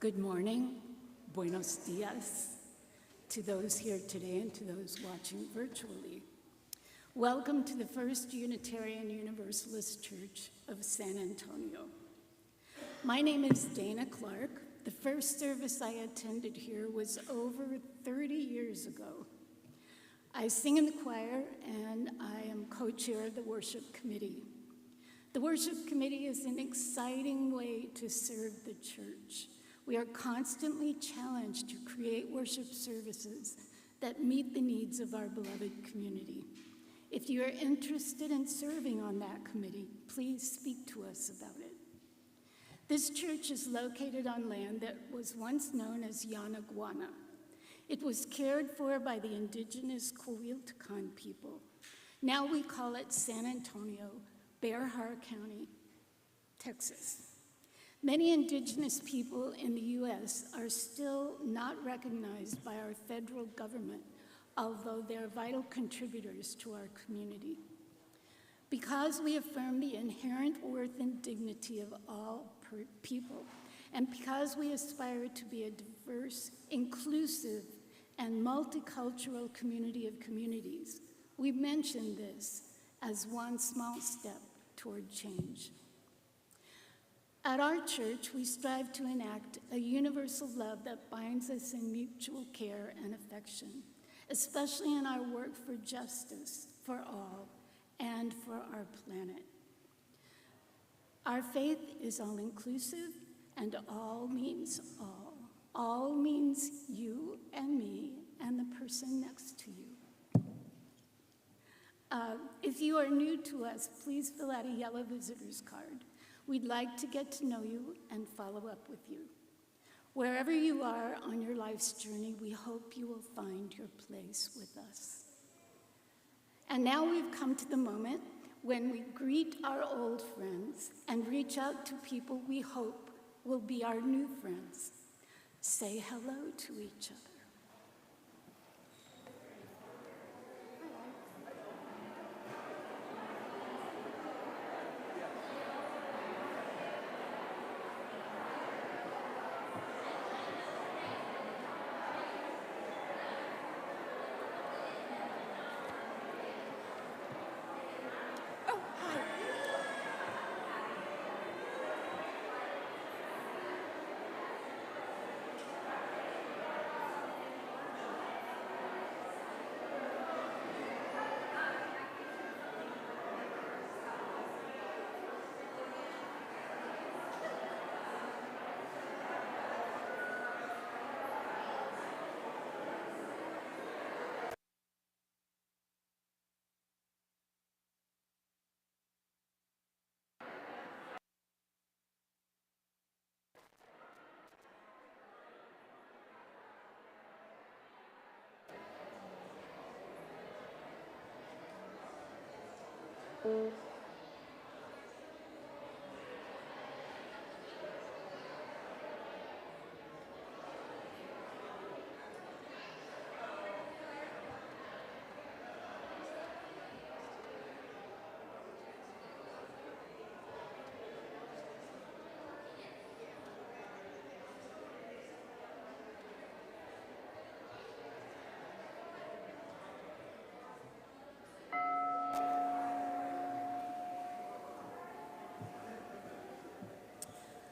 Good morning, buenos dias, to those here today and to those watching virtually. Welcome to the First Unitarian Universalist Church of San Antonio. My name is Dana Clark. The first service I attended here was over 30 years ago. I sing in the choir and I am co-chair of the worship committee. The worship committee is an exciting way to serve the church. We are constantly challenged to create worship services that meet the needs of our beloved community. If you are interested in serving on that committee, please speak to us about it. This church is located on land that was once known as Yanaguana. It was cared for by the indigenous Coahuiltecan people. Now we call it San Antonio, Bear Har County, Texas. Many indigenous people in the U.S. are still not recognized by our federal government, although they're vital contributors to our community. Because we affirm the inherent worth and dignity of all people, and because we aspire to be a diverse, inclusive, and multicultural community of communities, we mention this as one small step toward change. At our church, we strive to enact a universal love that binds us in mutual care and affection, especially in our work for justice for all and for our planet. Our faith is all-inclusive, and all means all. All means you and me and the person next to you. If you are new to us, please fill out a yellow visitor's card. We'd like to get to know you and follow up with you. Wherever you are on your life's journey, we hope you will find your place with us. And now we've come to the moment when we greet our old friends and reach out to people we hope will be our new friends. Say hello to each other.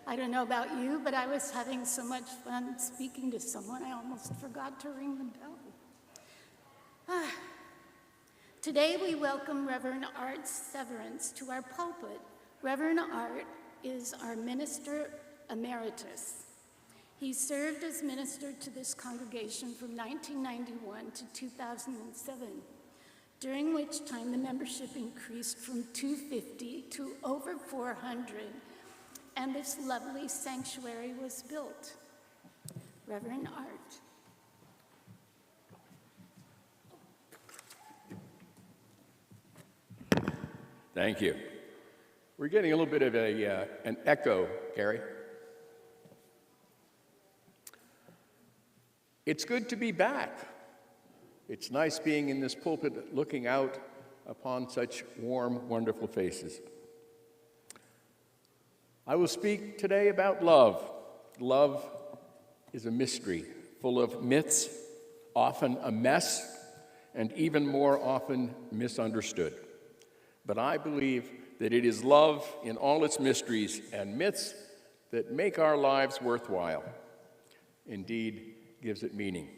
I don't know about you, but I was having so much fun speaking to someone, I almost forgot to ring the bell. Today we welcome Reverend Art Severance to our pulpit. Reverend Art is our minister emeritus. He served as minister to this congregation from 1991 to 2007, during which time the membership increased from 250 to over 400, and this lovely sanctuary was built. Reverend Art. Thank you. We're getting a little bit of an echo, Gary. It's good to be back. It's nice being in this pulpit looking out upon such warm, wonderful faces. I will speak today about love is a mystery, full of myths, often a mess, and even more often misunderstood. But I believe that it is love in all its mysteries and myths that make our lives worthwhile, indeed gives it meaning.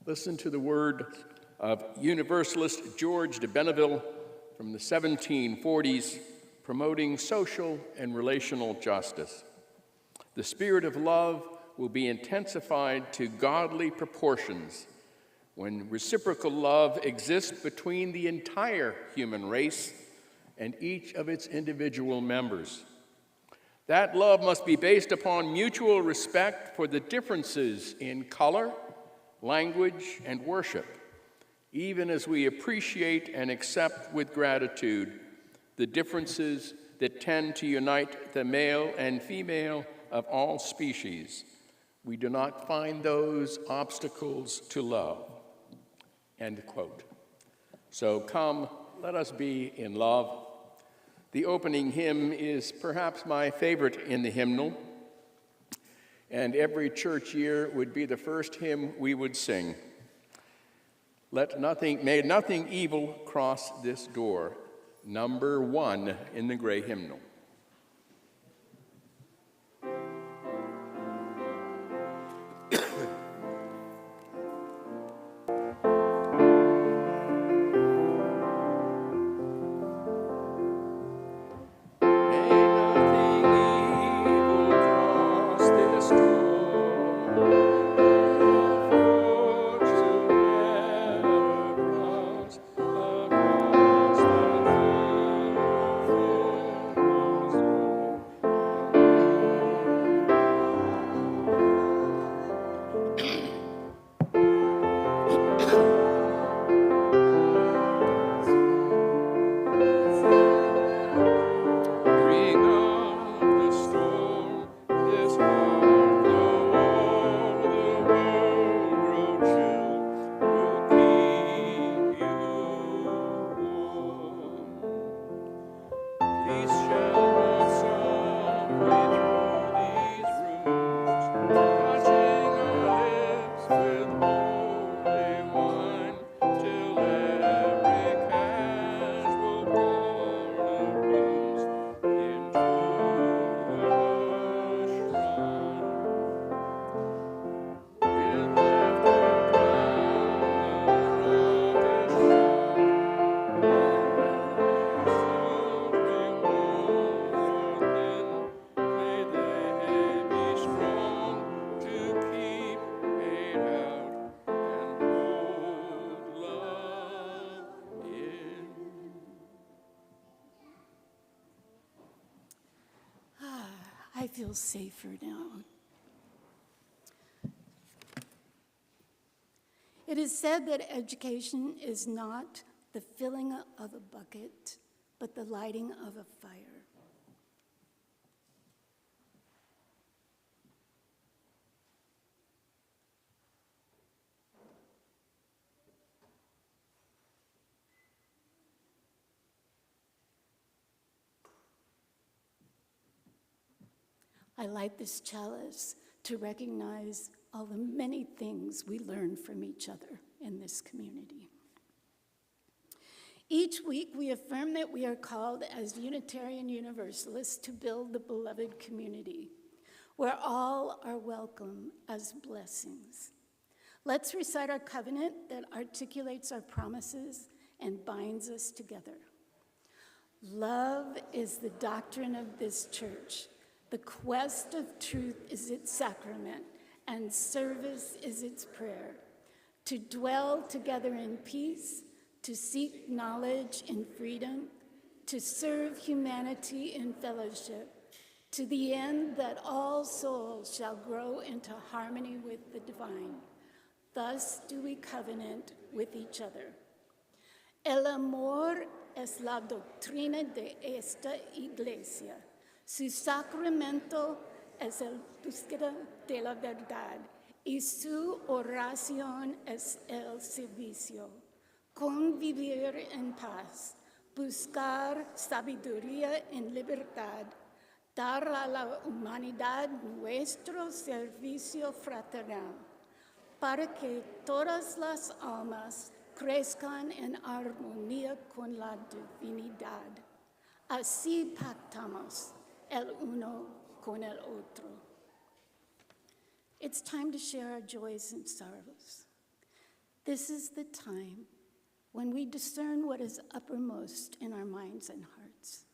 Listen to the word of Universalist George de Benneville from the 1740s, promoting social and relational justice. The spirit of love will be intensified to godly proportions when reciprocal love exists between the entire human race and each of its individual members. That love must be based upon mutual respect for the differences in color, language, and worship, even as we appreciate and accept with gratitude the differences that tend to unite the male and female of all species. We do not find those obstacles to love. End quote. So come, let us be in love. The opening hymn is perhaps my favorite in the hymnal, and every church year would be the first hymn we would sing. May nothing evil cross this door, number 1 in the gray hymnal. I feel safer now. It is said that education is not the filling of a bucket, but the lighting of a fire. I light this chalice to recognize all the many things we learn from each other in this community. Each week, we affirm that we are called as Unitarian Universalists to build the beloved community, where all are welcome as blessings. Let's recite our covenant that articulates our promises and binds us together. Love is the doctrine of this church. The quest of truth is its sacrament, and service is its prayer. To dwell together in peace, to seek knowledge in freedom, to serve humanity in fellowship, to the end that all souls shall grow into harmony with the divine. Thus do we covenant with each other. El amor es la doctrina de esta iglesia. Su sacramento es el búsqueda de la verdad y su oración es el servicio. Convivir en paz, buscar sabiduría en libertad, dar a la humanidad nuestro servicio fraternal, para que todas las almas crezcan en armonía con la divinidad. Así pactamos el uno con el otro. It's time to share our joys and sorrows. This is the time when we discern what is uppermost in our minds and hearts,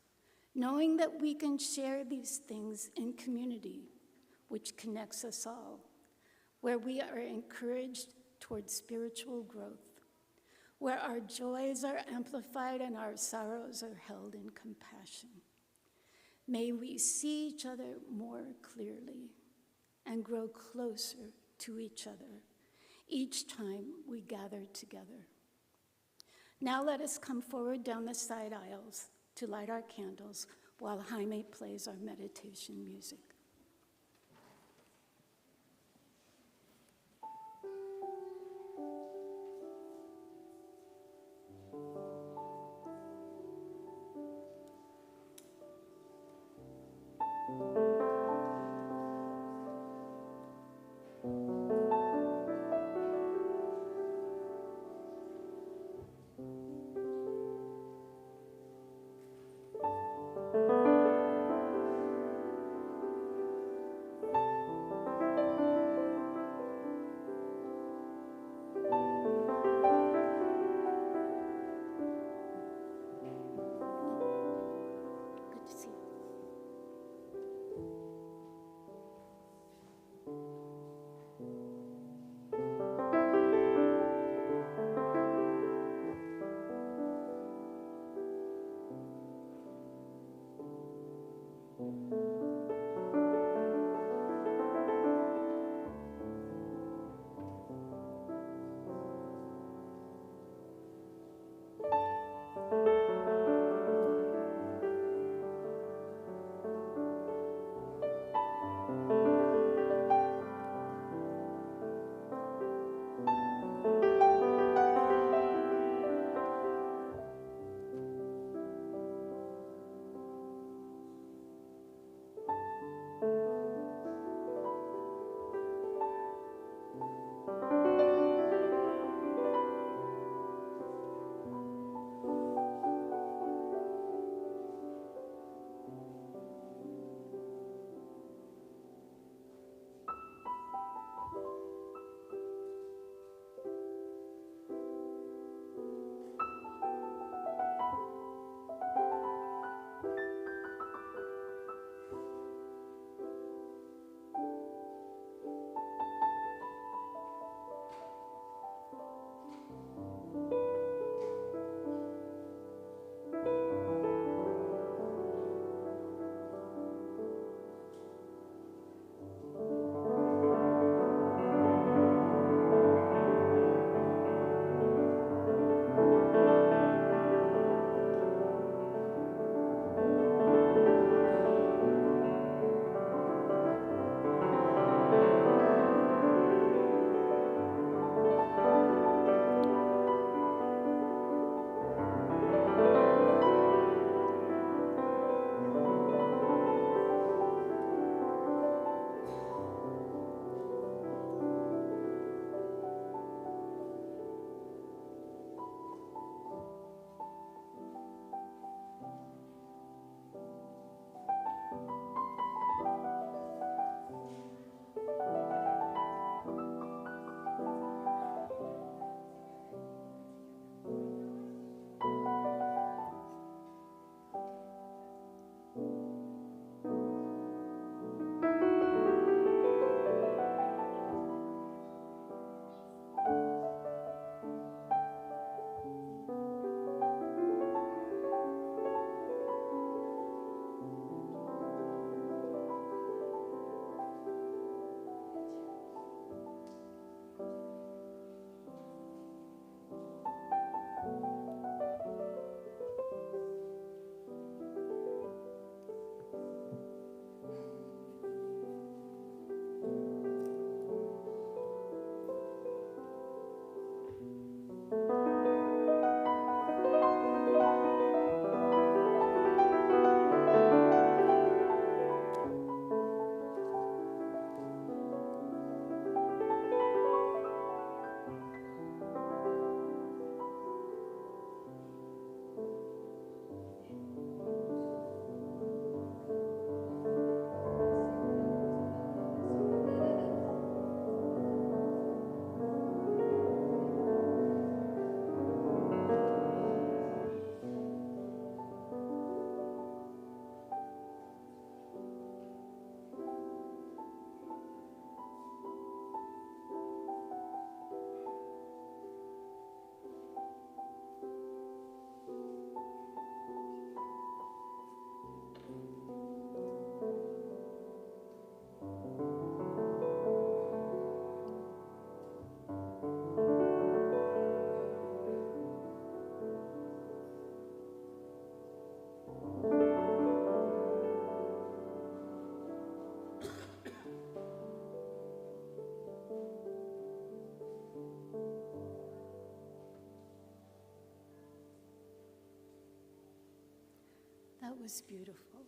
knowing that we can share these things in community, which connects us all, where we are encouraged towards spiritual growth, where our joys are amplified and our sorrows are held in compassion. May we see each other more clearly and grow closer to each other each time we gather together. Now let us come forward down the side aisles to light our candles while Jaime plays our meditation music. Good to see you. That was beautiful.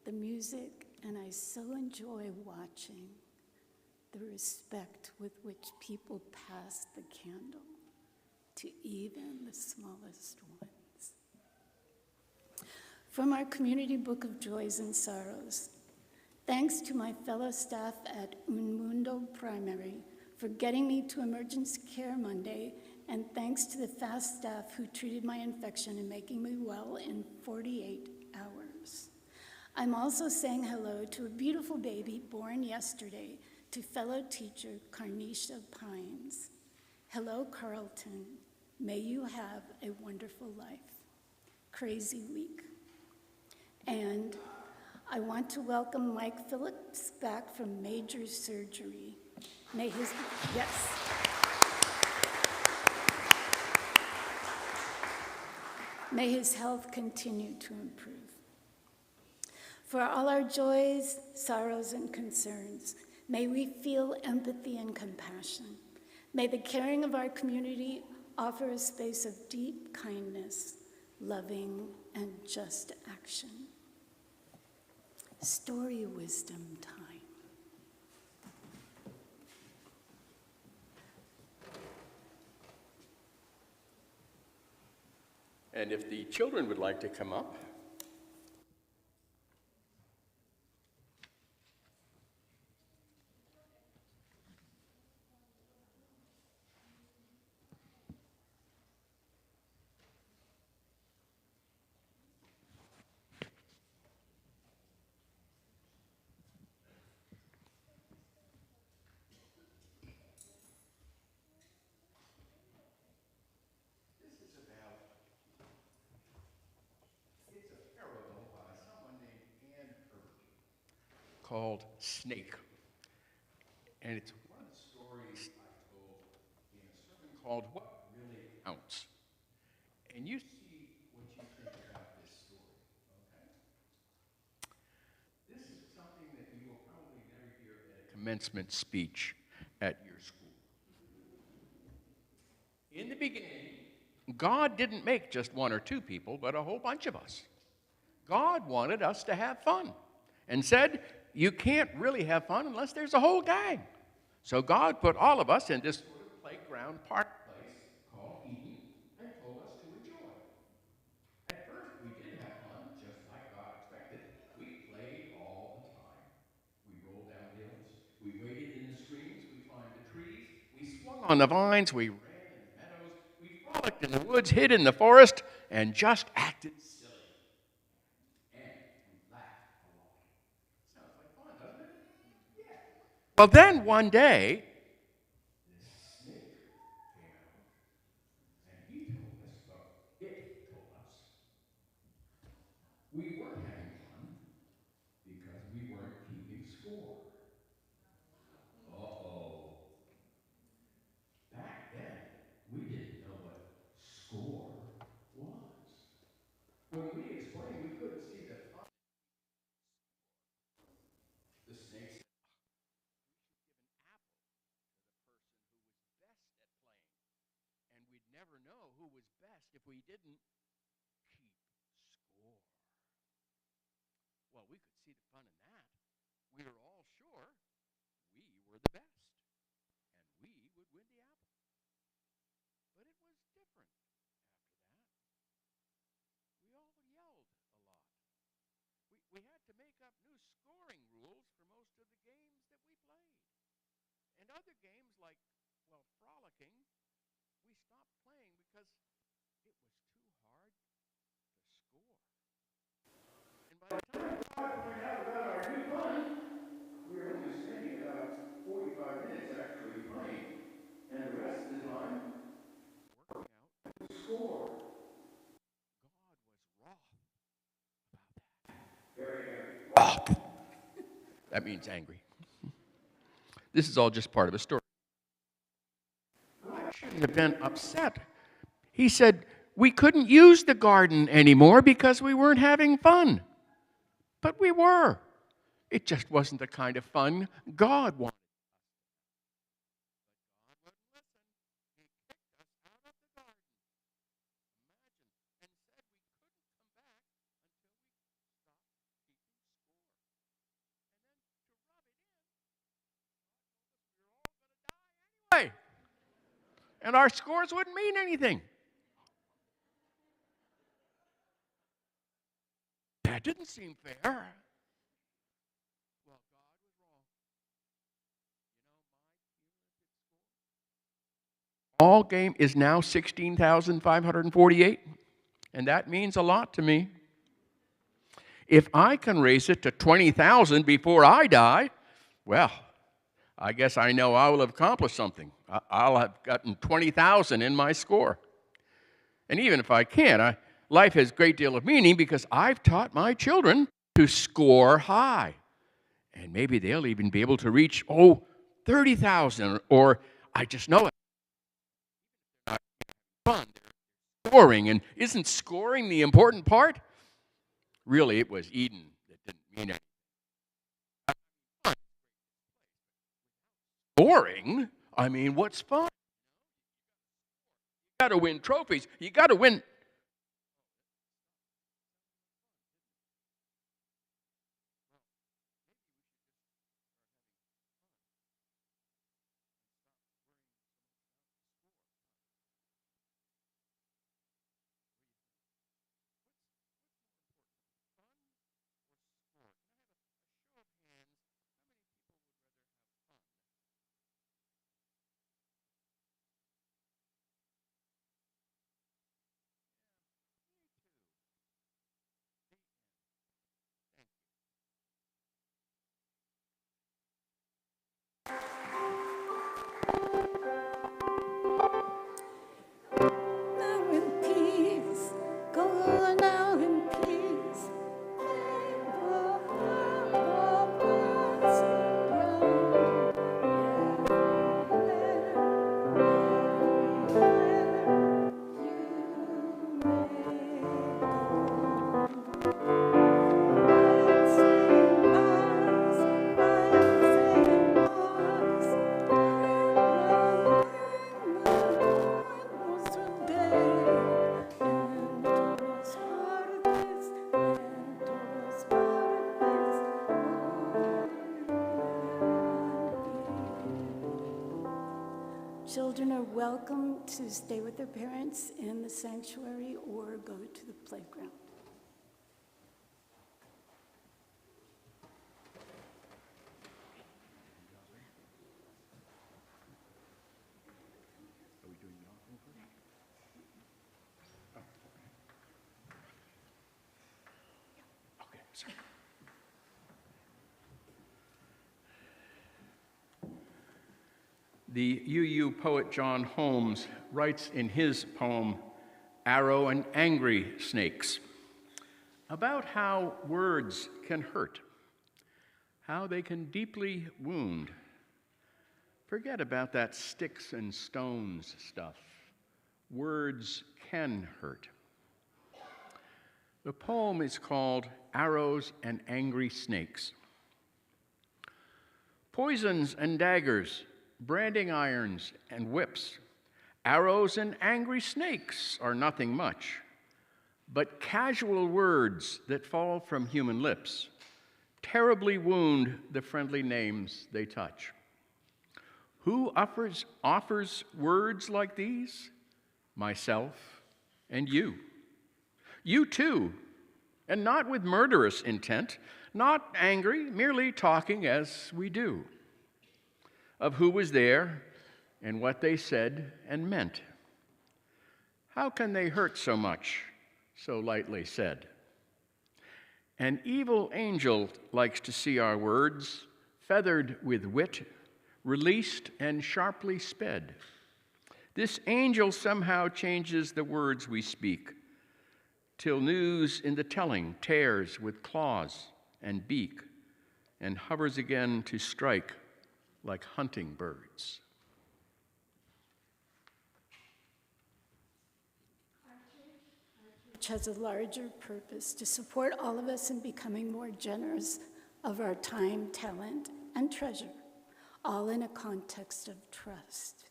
The music, and I so enjoy watching the respect with which people pass the candle to even the smallest ones. From our community book of joys and sorrows, thanks to my fellow staff at Un Mundo Primary for getting me to emergency care Monday, and thanks to the FAST staff who treated my infection and making me well in 48 hours. I'm also saying hello to a beautiful baby born yesterday to fellow teacher Carnisha Pines. Hello, Carlton. May you have a wonderful life. Crazy week. And I want to welcome Mike Phillips back from major surgery. May his, yes. May his health continue to improve. For all our joys, sorrows, and concerns, may we feel empathy and compassion. May the caring of our community offer a space of deep kindness, loving, and just action. Story wisdom time. And if the children would like to come up. Called Snake. And it's one of the stories I told in a sermon called What Really Counts. And you see what you think about this story, okay? This is something that you will probably never hear at a commencement speech at your school. In the beginning, God didn't make just one or two people, but a whole bunch of us. God wanted us to have fun and said, you can't really have fun unless there's a whole gang. So God put all of us in this sort of playground park place called Eden and told us to enjoy. At first, we did have fun, just like God expected. We played all the time. We rolled down hills. We waded in the streams. We climbed the trees. We swung on the vines. We ran in the meadows. We frolicked in the woods, hid in the forest, and just acted silly. Well, then one day, this snake came out, and he told us, well, it told us, we weren't having fun because we weren't keeping score. Uh-oh. Back then, we didn't know what score was. When we explained, we couldn't see the fun. The snake said, and we'd never know who was best if we didn't keep score. Well, we could see the fun in that. We were all sure we were the best, and we would win the apple. But it was different after that. We all yelled a lot. We had to make up new scoring rules for most of the games that we played. And other games like, well, frolicking, we stopped playing because it was too hard to score. And by the time we find out about our new fun, we were only spending about 45 minutes actually playing. And the rest of the time, working out to score. God was wroth about that. Very, very wroth. That means angry. This is all just part of a story. God shouldn't have been upset. He said we couldn't use the garden anymore because we weren't having fun. But we were. It just wasn't the kind of fun God wanted. God wouldn't listen. He kicked us out of the garden. Imagine, and said we couldn't come back and our scores wouldn't mean anything. That didn't seem fair. Well, God was wrong. All game is now 16,548, and that means a lot to me. If I can raise it to 20,000 before I die, well, I guess I know I will have accomplished something. I'll have gotten 20,000 in my score. And even if I can't, life has a great deal of meaning because I've taught my children to score high. And maybe they'll even be able to reach, 30,000, or I just know it. Fun. Scoring, and isn't scoring the important part? Really, it was Eden that didn't mean anything. Scoring? I mean, what's fun? You got to win trophies. You got to win. Now in peace, go now in peace. Children are welcome to stay with their parents in the sanctuary or go to the playground. The UU poet John Holmes writes in his poem, Arrow and Angry Snakes, about how words can hurt, how they can deeply wound. Forget about that sticks and stones stuff. Words can hurt. The poem is called Arrows and Angry Snakes. Poisons and daggers, branding irons and whips, arrows and angry snakes are nothing much, but casual words that fall from human lips terribly wound the friendly names they touch. Who offers words like these? Myself and you. You too, and not with murderous intent, not angry, merely talking as we do, of who was there and what they said and meant. How can they hurt so much, so lightly said? An evil angel likes to see our words, feathered with wit, released and sharply sped. This angel somehow changes the words we speak, till news in the telling tears with claws and beak, and hovers again to strike like hunting birds. Our church has a larger purpose to support all of us in becoming more generous of our time, talent, and treasure, all in a context of trust.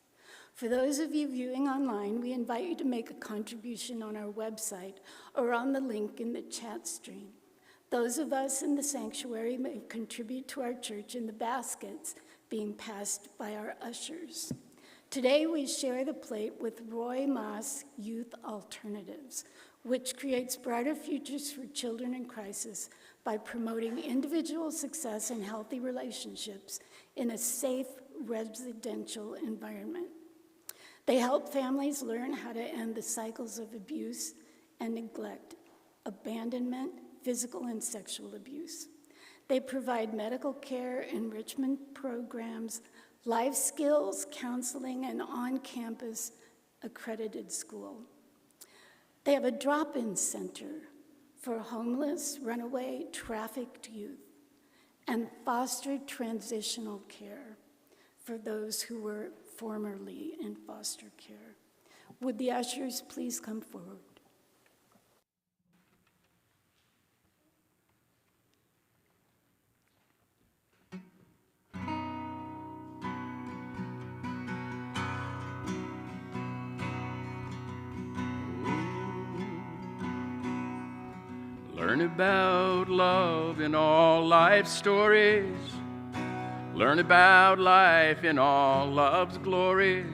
For those of you viewing online, we invite you to make a contribution on our website or on the link in the chat stream. Those of us in the sanctuary may contribute to our church in the baskets being passed by our ushers. Today we share the plate with Roy Moss Youth Alternatives, which creates brighter futures for children in crisis by promoting individual success and healthy relationships in a safe residential environment. They help families learn how to end the cycles of abuse and neglect, abandonment, physical and sexual abuse. They provide medical care, enrichment programs, life skills, counseling, and on-campus accredited school. They have a drop-in center for homeless, runaway, trafficked youth, and foster transitional care for those who were formerly in foster care. Would the ushers please come forward? Learn about love in all life stories. Learn about life in all love's glories.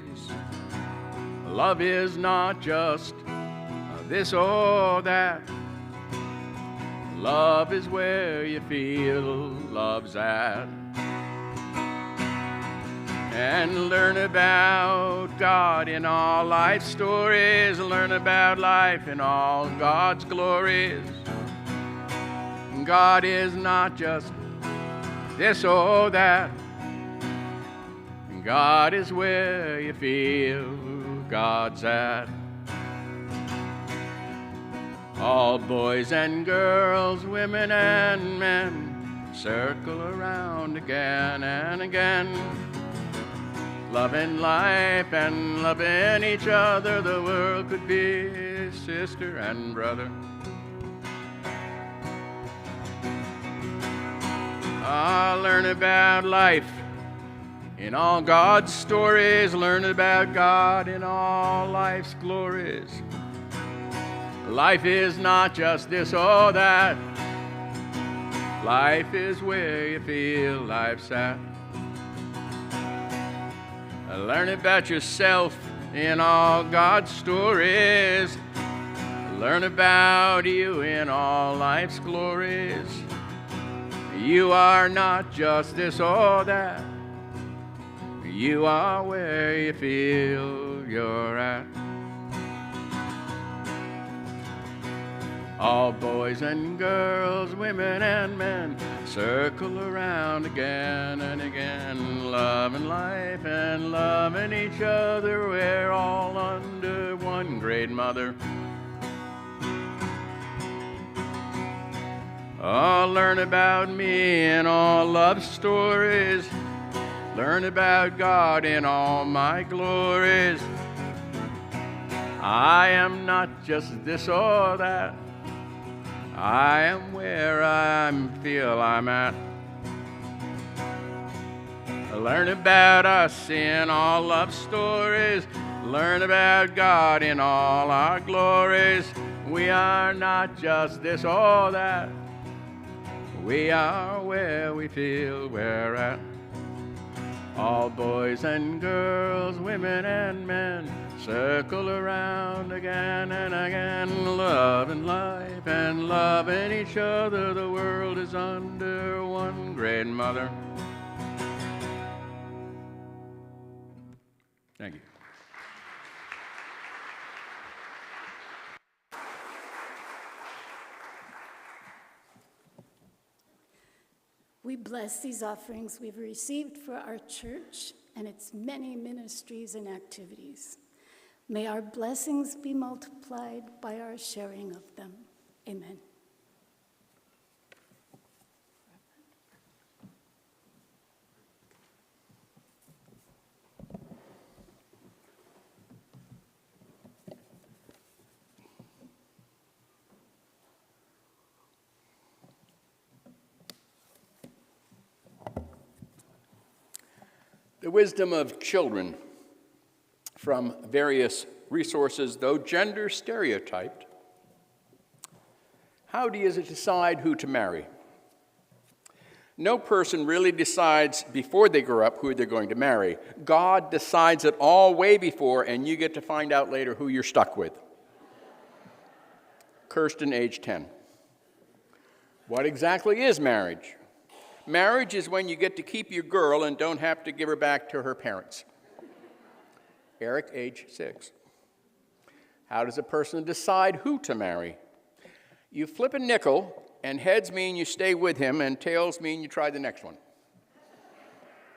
Love is not just this or that. Love is where you feel love's at. And learn about God in all life stories. Learn about life in all God's glories. God is not just this or that. God is where you feel God's at. All boys and girls, women and men, circle around again and again. Loving life and loving each other, the world could be sister and brother. Learn about life in all God's stories. Learn about God in all life's glories. Life is not just this or that. Life is where you feel life's at. Learn about yourself in all God's stories. Learn about you in all life's glories. You are not just this or that. You are where you feel you're at. All boys and girls, women and men, circle around again and again, loving life and loving each other. We're all under one great mother. Learn about me in all love stories. Learn about God in all my glories. I am not just this or that. I am where I feel I'm at. Learn about us in all love stories. Learn about God in all our glories. We are not just this or that. We are where we feel we're at. All boys and girls, women and men, circle around again and again, loving life and loving each other. The world is under one great mother. Thank you. We bless these offerings we've received for our church and its many ministries and activities. May our blessings be multiplied by our sharing of them. Amen. The wisdom of children from various resources, though gender stereotyped. How do you decide who to marry? No person really decides before they grow up who they're going to marry. God decides it all way before, and you get to find out later who you're stuck with. Kirsten, age 10. What exactly is marriage? Marriage is when you get to keep your girl and don't have to give her back to her parents. Eric, age 6. How does a person decide who to marry? You flip a nickel, and heads mean you stay with him, and tails mean you try the next one.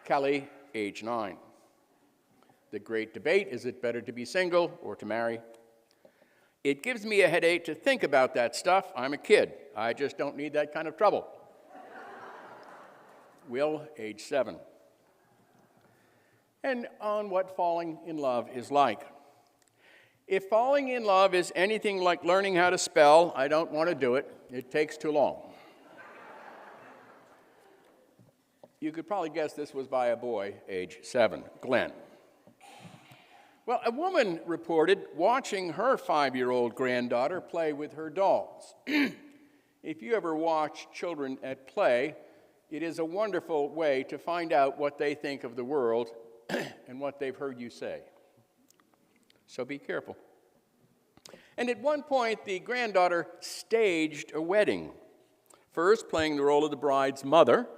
Kelly, age 9. The great debate, is it better to be single or to marry? It gives me a headache to think about that stuff. I'm a kid. I just don't need that kind of trouble. Will, age 7. And on what falling in love is like. If falling in love is anything like learning how to spell, I don't want to do it. It takes too long. You could probably guess this was by a boy, age 7, Glenn. Well, a woman reported watching her 5-year-old granddaughter play with her dolls. If you ever watch children at play, it is a wonderful way to find out what they think of the world and what they've heard you say. So be careful. And at one point, the granddaughter staged a wedding, first playing the role of the bride's mother,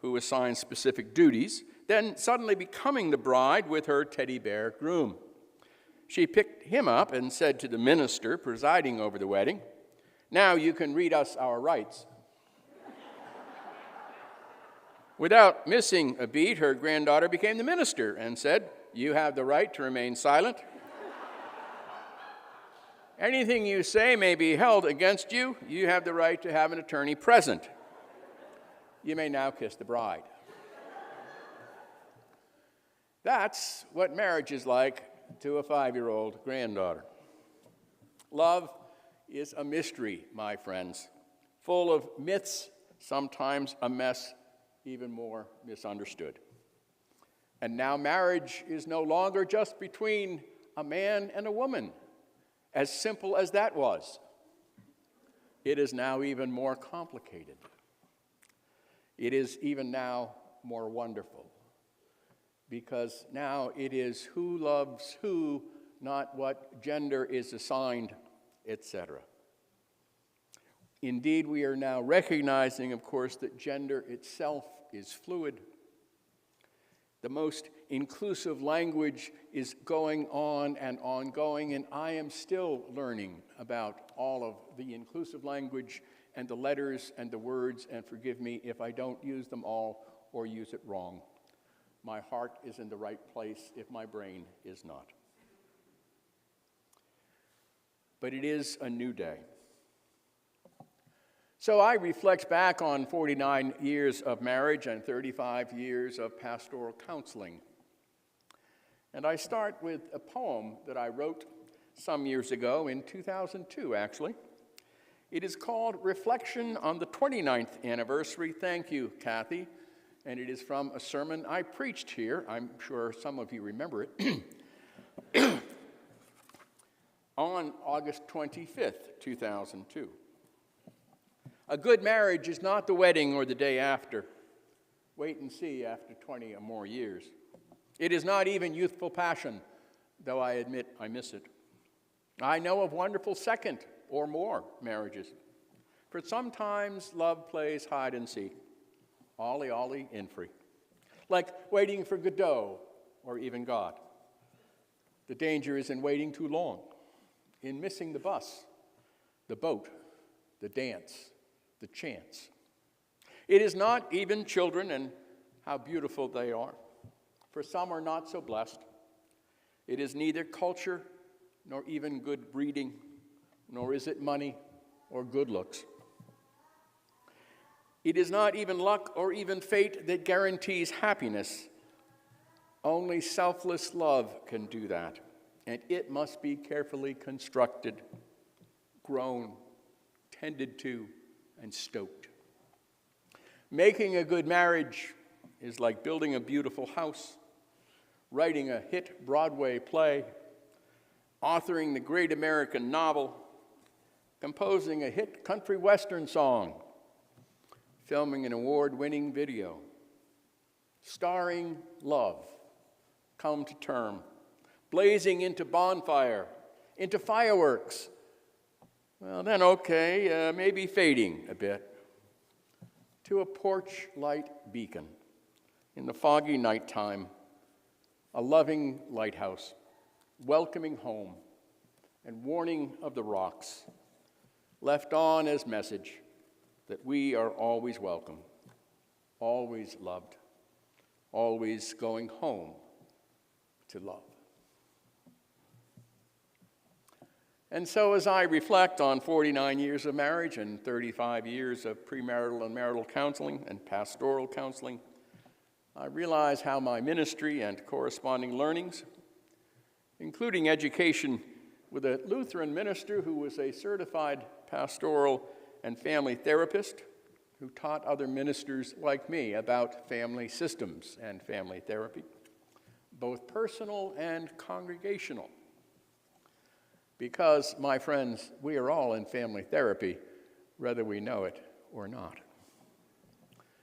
who assigned specific duties, then suddenly becoming the bride with her teddy bear groom. She picked him up and said to the minister presiding over the wedding, "Now you can read us our rights." Without missing a beat, her granddaughter became the minister and said, "You have the right to remain silent. Anything you say may be held against you. You have the right to have an attorney present. You may now kiss the bride." That's what marriage is like to a 5-year-old granddaughter. Love is a mystery, my friends, full of myths, sometimes a mess, even more misunderstood. And now marriage is no longer just between a man and a woman, as simple as that was. It is now even more complicated. It is even now more wonderful, because now it is who loves who, not what gender is assigned, etc. Indeed, we are now recognizing, of course, that gender itself is fluid. The most inclusive language is going on and ongoing, and I am still learning about all of the inclusive language and the letters and the words, and forgive me if I don't use them all or use it wrong. My heart is in the right place if my brain is not. But it is a new day. So I reflect back on 49 years of marriage and 35 years of pastoral counseling. And I start with a poem that I wrote some years ago, in 2002 actually. It is called Reflection on the 29th Anniversary. Thank you, Kathy. And it is from a sermon I preached here. I'm sure some of you remember it. On August 25th, 2002. A good marriage is not the wedding or the day after. Wait and see after 20 or more years. It is not even youthful passion, though I admit I miss it. I know of wonderful second or more marriages. For sometimes love plays hide and seek, ollie ollie in free, like waiting for Godot or even God. The danger is in waiting too long, in missing the bus, the boat, the dance, the chance. It is not even children, and how beautiful they are. For some are not so blessed. It is neither culture, nor even good breeding, nor is it money or good looks. It is not even luck or even fate that guarantees happiness. Only selfless love can do that, and it must be carefully constructed, grown, tended to, and stoked. Making a good marriage is like building a beautiful house, writing a hit Broadway play, authoring the great American novel, composing a hit country western song, filming an award-winning video, starring love come to term, blazing into bonfire, into fireworks. Well, then okay, maybe fading a bit to a porch light beacon in the foggy nighttime, a loving lighthouse, welcoming home and warning of the rocks, left on as message that we are always welcome, always loved, always going home to love. And so as I reflect on 49 years of marriage and 35 years of premarital and marital counseling and pastoral counseling, I realize how my ministry and corresponding learnings, including education with a Lutheran minister who was a certified pastoral and family therapist, who taught other ministers like me about family systems and family therapy, both personal and congregational. Because, my friends, we are all in family therapy, whether we know it or not.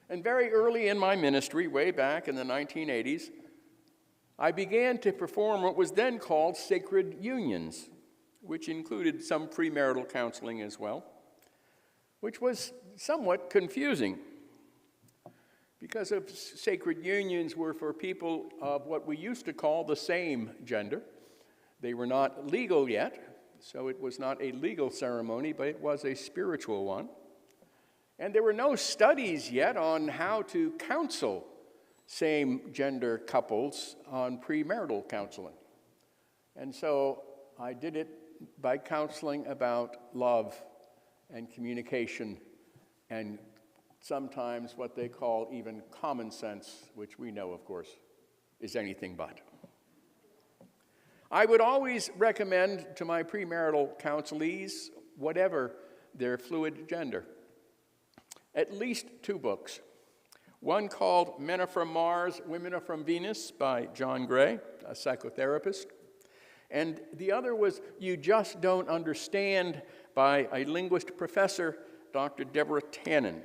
And very early in my ministry, way back in the 1980s, I began to perform what was then called sacred unions, which included some premarital counseling as well, which was somewhat confusing because of sacred unions were for people of what we used to call the same gender. They were not legal yet, so it was not a legal ceremony, but it was a spiritual one. And there were no studies yet on how to counsel same-gender couples on premarital counseling. And so I did it by counseling about love and communication and sometimes what they call even common sense, which we know, of course, is anything but. I would always recommend to my premarital counselees, whatever their fluid gender, at least 2 books. One called Men Are From Mars, Women Are From Venus by John Gray, a psychotherapist. And the other was You Just Don't Understand by a linguist professor, Dr. Deborah Tannen.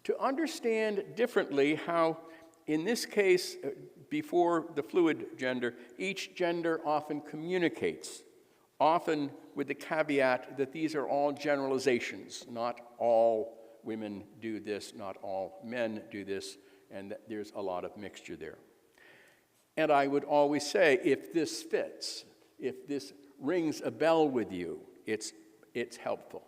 To understand differently how, in this case, before the fluid gender, each gender often communicates, often with the caveat that these are all generalizations. Not all women do this, not all men do this, and that there's a lot of mixture there. And I would always say, if this fits, if this rings a bell with you, it's helpful.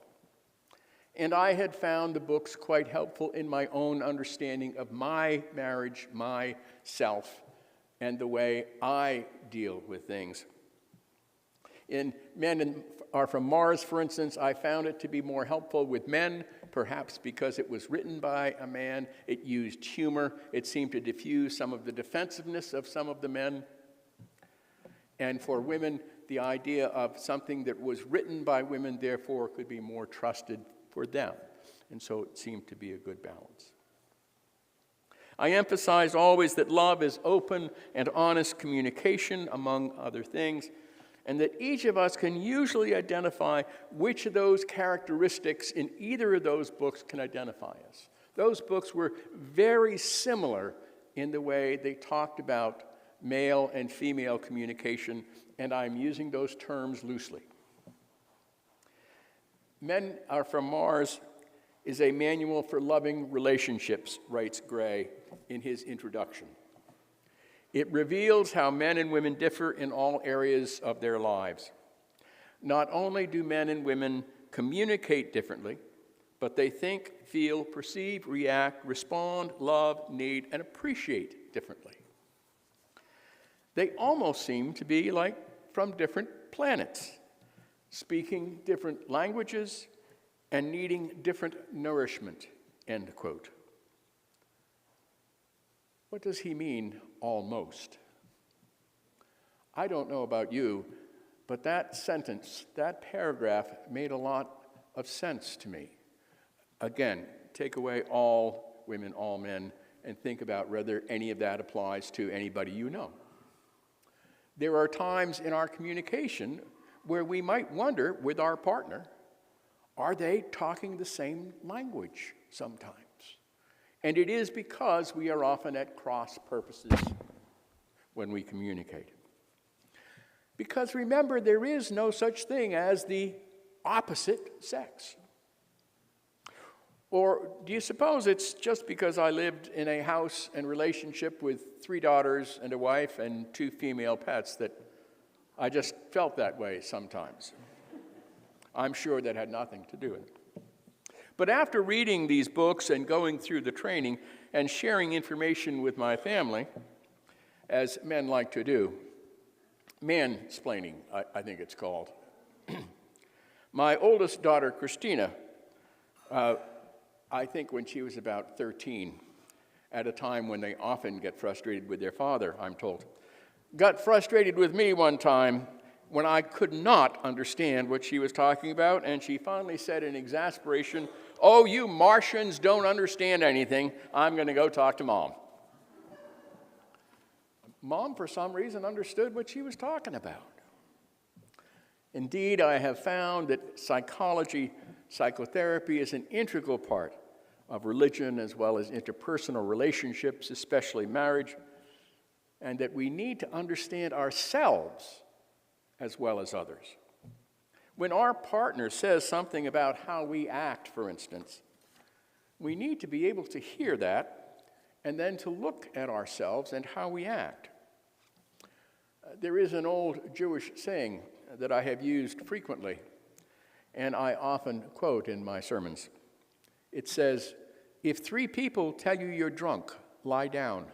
And I had found the books quite helpful in my own understanding of my marriage, myself, and the way I deal with things. In Men Are From Mars, for instance, I found it to be more helpful with men, perhaps because it was written by a man. It used humor. It seemed to diffuse some of the defensiveness of some of the men. And for women, the idea of something that was written by women, therefore, could be more trusted for them. And so it seemed to be a good balance. I emphasize always that love is open and honest communication, among other things, and that each of us can usually identify which of those characteristics in either of those books can identify us. Those books were very similar in the way they talked about male and female communication, and I'm using those terms loosely. Men Are From Mars is a manual for loving relationships, writes Gray in his introduction. It reveals how men and women differ in all areas of their lives. Not only do men and women communicate differently, but they think, feel, perceive, react, respond, love, need, and appreciate differently. They almost seem to be like from different planets, speaking different languages and needing different nourishment, end quote. What does he mean, almost? I don't know about you, but that sentence, that paragraph, made a lot of sense to me. Again, take away all women, all men, and think about whether any of that applies to anybody you know. There are times in our communication where we might wonder with our partner, Are they talking the same language sometimes? And it is because we are often at cross purposes when we communicate. Because remember, there is no such thing as the opposite sex. Or do you suppose it's just because I lived in a house and relationship with 3 daughters and a wife and 2 female pets that I just felt that way sometimes? I'm sure that had nothing to do with it. But after reading these books and going through the training and sharing information with my family, as men like to do, mansplaining, I think it's called. My oldest daughter, Christina, I think when she was about 13, at a time when they often get frustrated with their father, I'm told, got frustrated with me one time when I could not understand what she was talking about, and she finally said in exasperation, "Oh, you Martians don't understand anything. I'm going to go talk to Mom." Mom, for some reason, understood what she was talking about. Indeed, I have found that psychotherapy is an integral part of religion as well as interpersonal relationships, especially marriage, and that we need to understand ourselves as well as others. When our partner says something about how we act, for instance, we need to be able to hear that and then to look at ourselves and how we act. There is an old Jewish saying that I have used frequently, and I often quote in my sermons. It says, "If 3 people tell you you're drunk, lie down."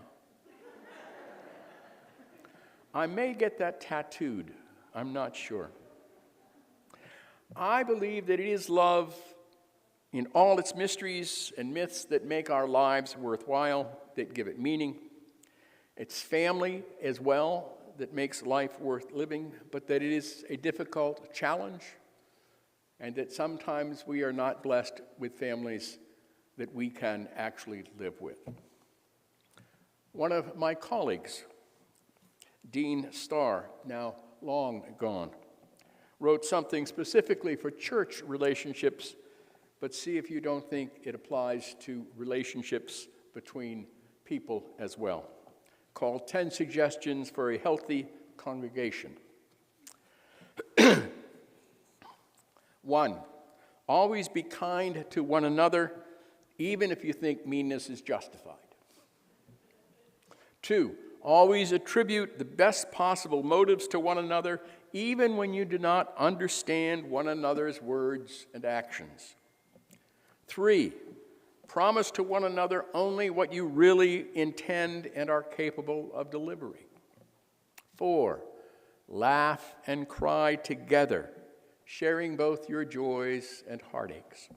I may get that tattooed. I'm not sure. I believe that it is love in all its mysteries and myths that make our lives worthwhile, that give it meaning. It's family as well that makes life worth living, but that it is a difficult challenge, and that sometimes we are not blessed with families that we can actually live with. One of my colleagues, Dean Starr, now long gone, wrote something specifically for church relationships, but see if you don't think it applies to relationships between people as well, called 10 Suggestions for a Healthy Congregation. 1, always be kind to one another, even if you think meanness is justified. 2, always attribute the best possible motives to one another, even when you do not understand one another's words and actions. 3, promise to one another only what you really intend and are capable of delivering. 4, laugh and cry together, sharing both your joys and heartaches.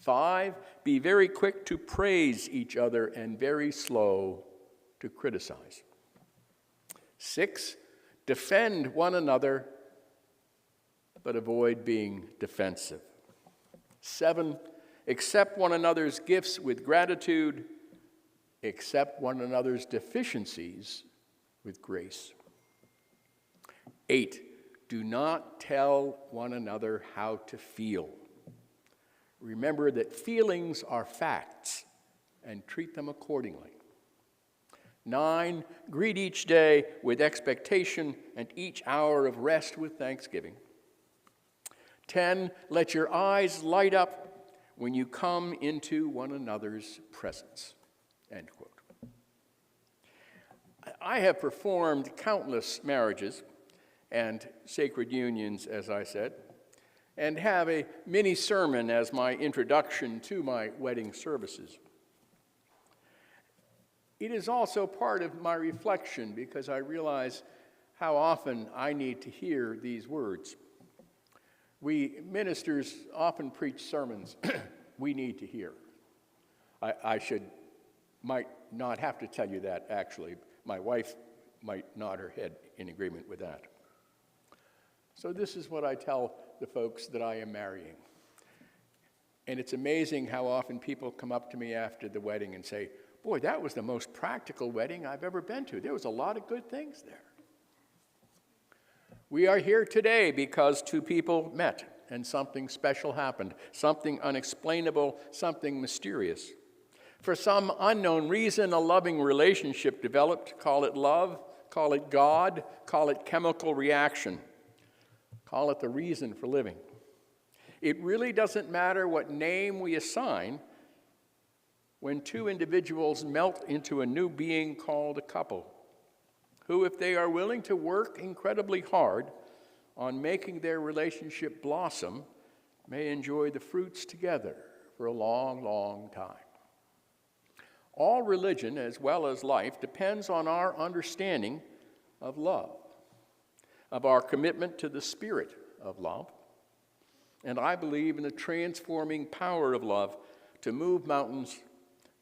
5, be very quick to praise each other and very slow to criticize. 6, defend one another, but avoid being defensive. 7, accept one another's gifts with gratitude, accept one another's deficiencies with grace. 8, do not tell one another how to feel. Remember that feelings are facts and treat them accordingly. 9, greet each day with expectation and each hour of rest with thanksgiving. 10, let your eyes light up when you come into one another's presence. End quote. I have performed countless marriages and sacred unions, as I said, and have a mini sermon as my introduction to my wedding services. It is also part of my reflection because I realize how often I need to hear these words. We ministers often preach sermons we need to hear. I might not have to tell you that, actually. My wife might nod her head in agreement with that. So this is what I tell the folks that I am marrying. And it's amazing how often people come up to me after the wedding and say, "Boy, that was the most practical wedding I've ever been to. There was a lot of good things there." We are here today because 2 people met and something special happened, something unexplainable, something mysterious. For some unknown reason, a loving relationship developed. Call it love, call it God, call it chemical reaction, call it the reason for living. It really doesn't matter what name we assign when two individuals melt into a new being called a couple, who, if they are willing to work incredibly hard on making their relationship blossom, may enjoy the fruits together for a long, long time. All religion, as well as life, depends on our understanding of love, of our commitment to the spirit of love. And I believe in the transforming power of love to move mountains,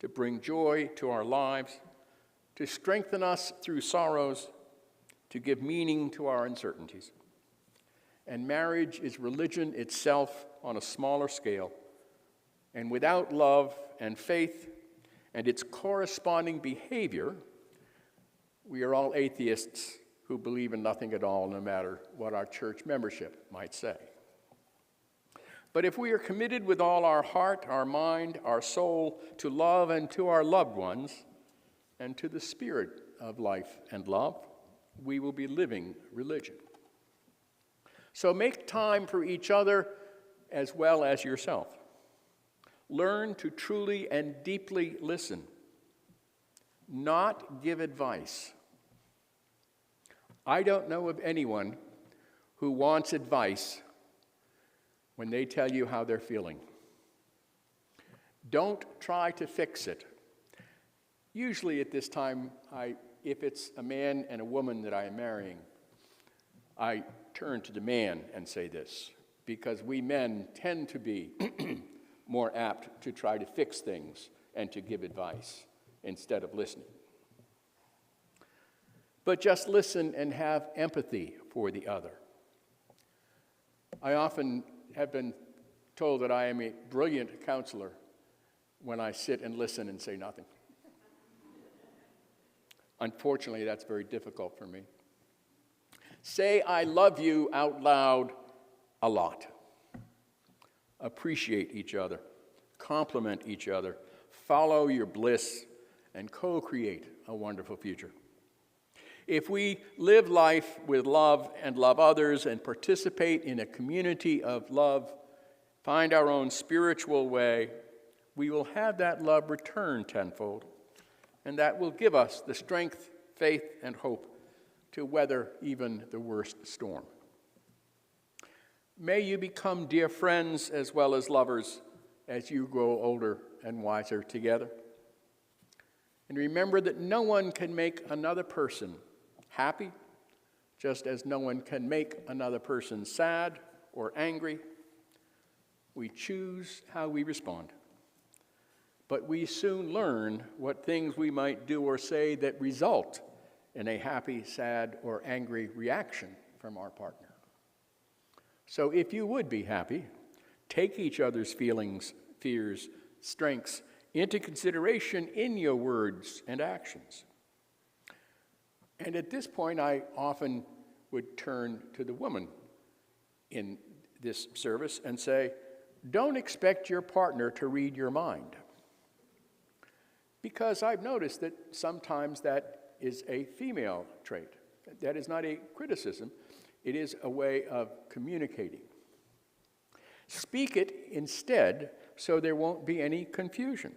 to bring joy to our lives, to strengthen us through sorrows, to give meaning to our uncertainties. And marriage is religion itself on a smaller scale. And without love and faith and its corresponding behavior, we are all atheists who believe in nothing at all, no matter what our church membership might say. But if we are committed with all our heart, our mind, our soul to love and to our loved ones and to the spirit of life and love, we will be living religion. So make time for each other as well as yourself. Learn to truly and deeply listen, not give advice. I don't know of anyone who wants advice when they tell you how they're feeling. Don't try to fix it. Usually at this time, if it's a man and a woman that I am marrying, I turn to the man and say this, because we men tend to be more apt to try to fix things and to give advice instead of listening. But just listen and have empathy for the other. I often have been told that I am a brilliant counselor when I sit and listen and say nothing. Unfortunately, that's very difficult for me. Say I love you out loud a lot. Appreciate each other, compliment each other, follow your bliss, and co-create a wonderful future. If we live life with love and love others and participate in a community of love, find our own spiritual way, we will have that love return tenfold, and that will give us the strength, faith, and hope to weather even the worst storm. May you become dear friends as well as lovers as you grow older and wiser together. And remember that no one can make another person happy, just as no one can make another person sad or angry. We choose how we respond. But we soon learn what things we might do or say that result in a happy, sad, or angry reaction from our partner. So if you would be happy, take each other's feelings, fears, strengths into consideration in your words and actions. And at this point, I often would turn to the woman in this service and say, don't expect your partner to read your mind. Because I've noticed that sometimes that is a female trait. That is not a criticism. It is a way of communicating. Speak it instead so there won't be any confusion.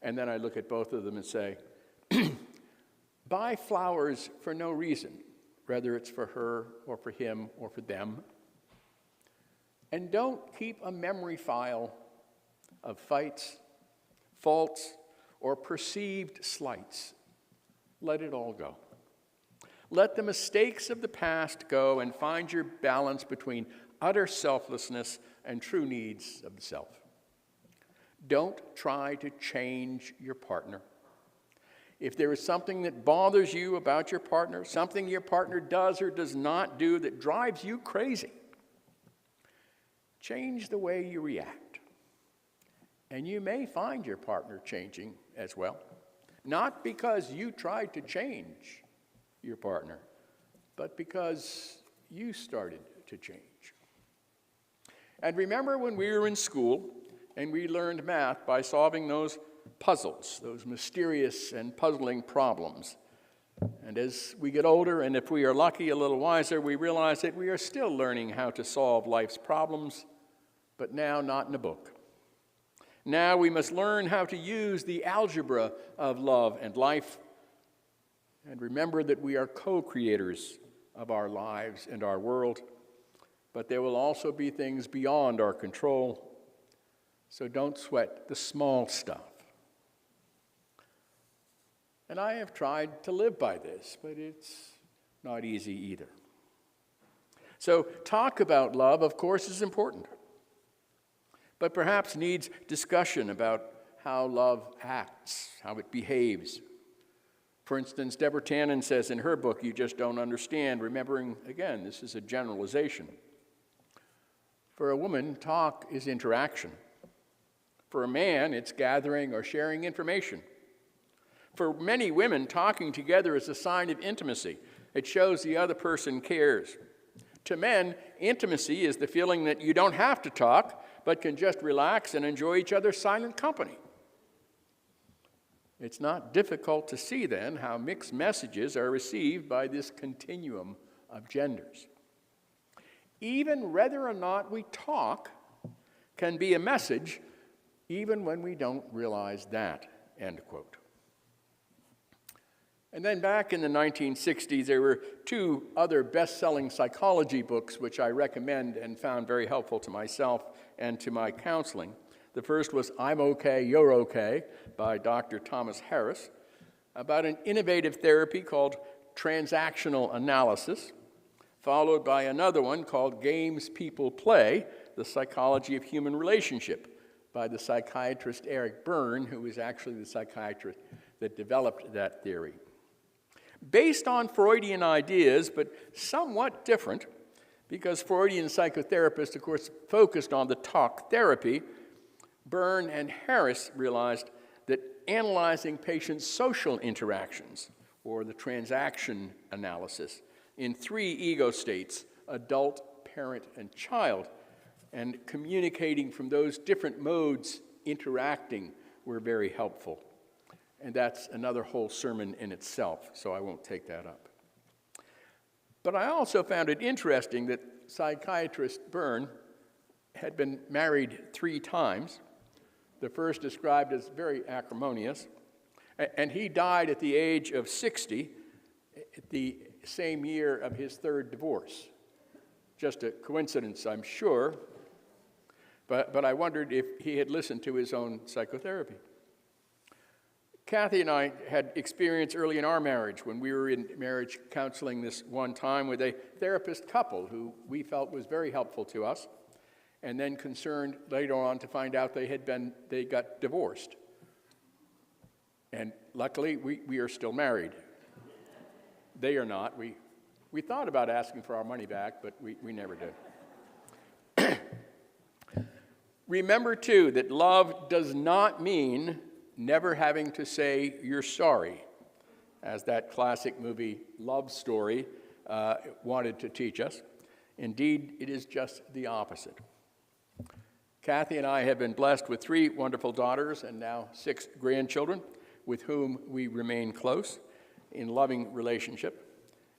And then I look at both of them and say, buy flowers for no reason, whether it's for her or for him or for them. And don't keep a memory file of fights, faults, or perceived slights. Let it all go. Let the mistakes of the past go and find your balance between utter selflessness and true needs of the self. Don't try to change your partner. If there is something that bothers you about your partner, something your partner does or does not do that drives you crazy, change the way you react. And you may find your partner changing as well. Not because you tried to change your partner, but because you started to change. And remember when we were in school and we learned math by solving those puzzles, those mysterious and puzzling problems. And as we get older, and if we are lucky, a little wiser, we realize that we are still learning how to solve life's problems, but now not in a book. Now we must learn how to use the algebra of love and life, and remember that we are co-creators of our lives and our world, but there will also be things beyond our control, so don't sweat the small stuff. And I have tried to live by this, but it's not easy either. So talk about love, of course, is important, but perhaps needs discussion about how love acts, how it behaves. For instance, Deborah Tannen says in her book, You Just Don't Understand, remembering, again, this is a generalization. For a woman, talk is interaction. For a man, it's gathering or sharing information. For many women, talking together is a sign of intimacy. It shows the other person cares. To men, intimacy is the feeling that you don't have to talk, but can just relax and enjoy each other's silent company. It's not difficult to see, then, how mixed messages are received by this continuum of genders. Even whether or not we talk can be a message, even when we don't realize that, end quote. And then back in the 1960s, there were two other best-selling psychology books which I recommend and found very helpful to myself and to my counseling. The first was I'm Okay, You're Okay by Dr. Thomas Harris, about an innovative therapy called transactional analysis, followed by another one called Games People Play, the psychology of human relationship, by the psychiatrist Eric Berne, who was actually the psychiatrist that developed that theory. Based on Freudian ideas, but somewhat different, because Freudian psychotherapists, of course, focused on the talk therapy, Berne and Harris realized that analyzing patients' social interactions, or the transaction analysis, in three ego states, adult, parent, and child, and communicating from those different modes interacting were very helpful. And that's another whole sermon in itself, so I won't take that up. But I also found it interesting that psychiatrist Berne had been married 3 times. The first described as very acrimonious, and he died at the age of 60, the same year of his 3rd divorce. Just a coincidence, I'm sure, but I wondered if he had listened to his own psychotherapy. Kathy and I had experience early in our marriage when we were in marriage counseling this one time with a therapist couple who we felt was very helpful to us, and then concerned later on to find out they got divorced. And luckily, we are still married. They are not. We thought about asking for our money back, but we never did. Remember, too, that love does not mean never having to say you're sorry, as that classic movie Love Story wanted to teach us. Indeed, it is just the opposite. Kathy and I have been blessed with 3 wonderful daughters and now 6 grandchildren with whom we remain close in loving relationship.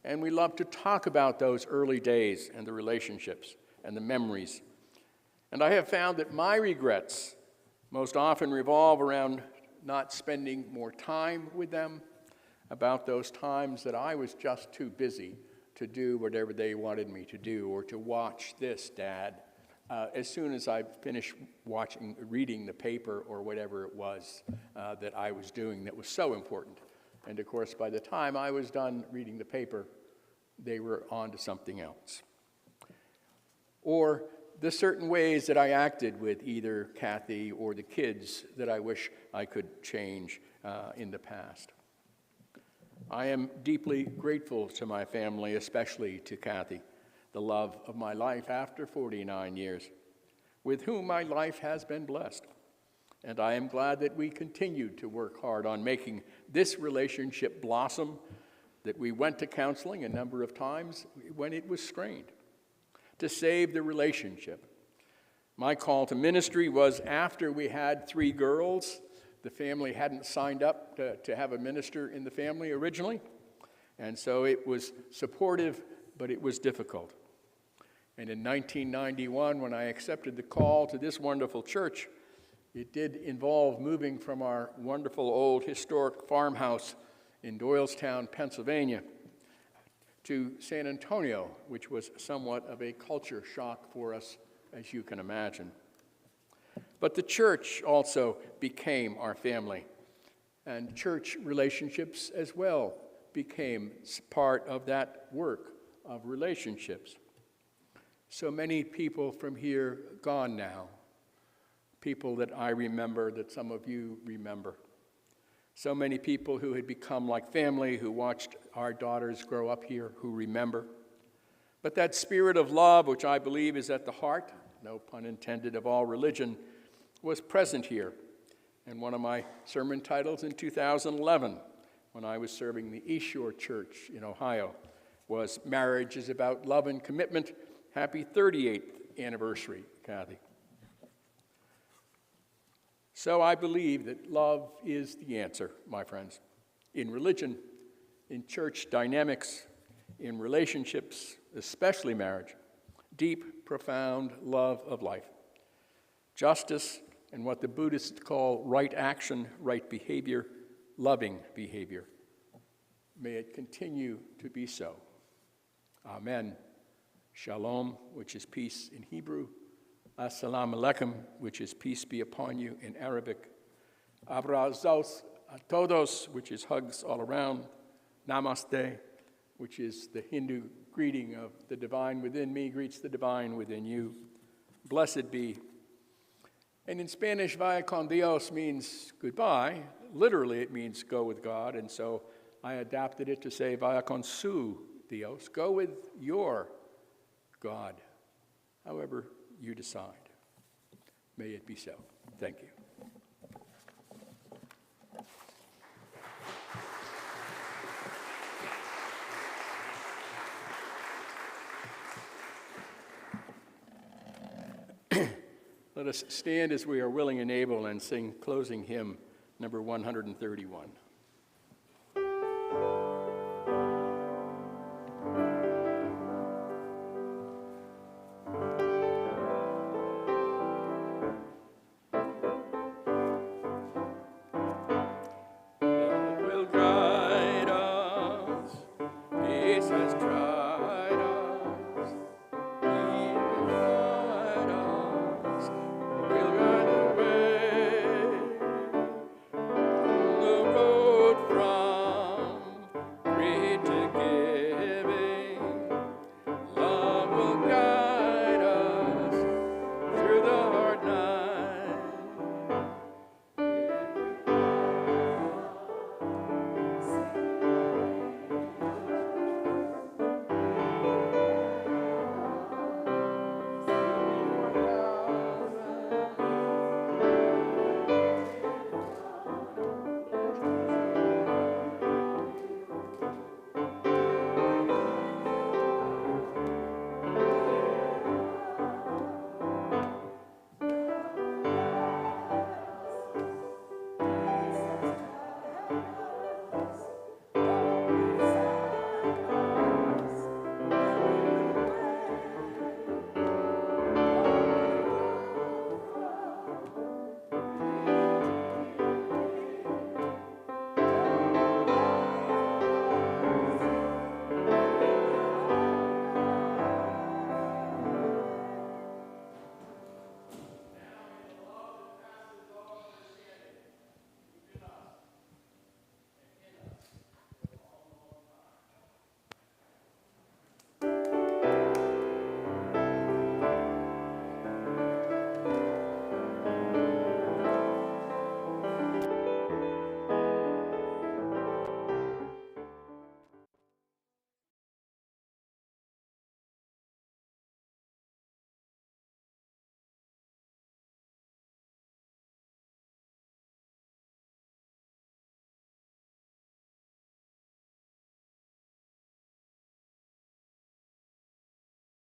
And we love to talk about those early days and the relationships and the memories. And I have found that my regrets most often revolve around not spending more time with them, about those times that I was just too busy to do whatever they wanted me to do, or to watch this, Dad, as soon as I finished reading the paper or whatever it was that I was doing that was so important. And of course, by the time I was done reading the paper, they were on to something else. Or the certain ways that I acted with either Kathy or the kids that I wish I could change in the past. I am deeply grateful to my family, especially to Kathy, the love of my life after 49 years, with whom my life has been blessed. And I am glad that we continued to work hard on making this relationship blossom, that we went to counseling a number of times when it was strained, to save the relationship, My call to ministry was after we had 3 girls. The family hadn't signed up to have a minister in the family originally, and so it was supportive, but it was difficult. And in 1991, when I accepted the call to this wonderful church, it did involve moving from our wonderful old historic farmhouse in Doylestown, Pennsylvania, to San Antonio, which was somewhat of a culture shock for us, as you can imagine. But the church also became our family, and church relationships as well became part of that work of relationships. So many people from here gone now, people that I remember, that some of you remember. So many people who had become like family, who watched our daughters grow up here, who remember. But that spirit of love, which I believe is at the heart, no pun intended, of all religion, was present here. And one of my sermon titles in 2011, when I was serving the East Shore Church in Ohio, was Marriage is About Love and Commitment. Happy 38th anniversary, Kathy. So I believe that love is the answer, my friends, in religion, in church dynamics, in relationships, especially marriage, deep, profound love of life, justice, and what the Buddhists call right action, right behavior, loving behavior. May it continue to be so. Amen. Shalom, which is peace in Hebrew. Assalamu alaikum, which is peace be upon you in Arabic. Abrazos a todos, which is hugs all around. Namaste, which is the Hindu greeting of the divine within me greets the divine within you. Blessed be. And in Spanish, vaya con Dios means goodbye. Literally, it means go with God, and so I adapted it to say vaya con su Dios, go with your God, however you decide. May it be so. Thank you. Let us stand as we are willing and able and sing closing hymn number 131. The road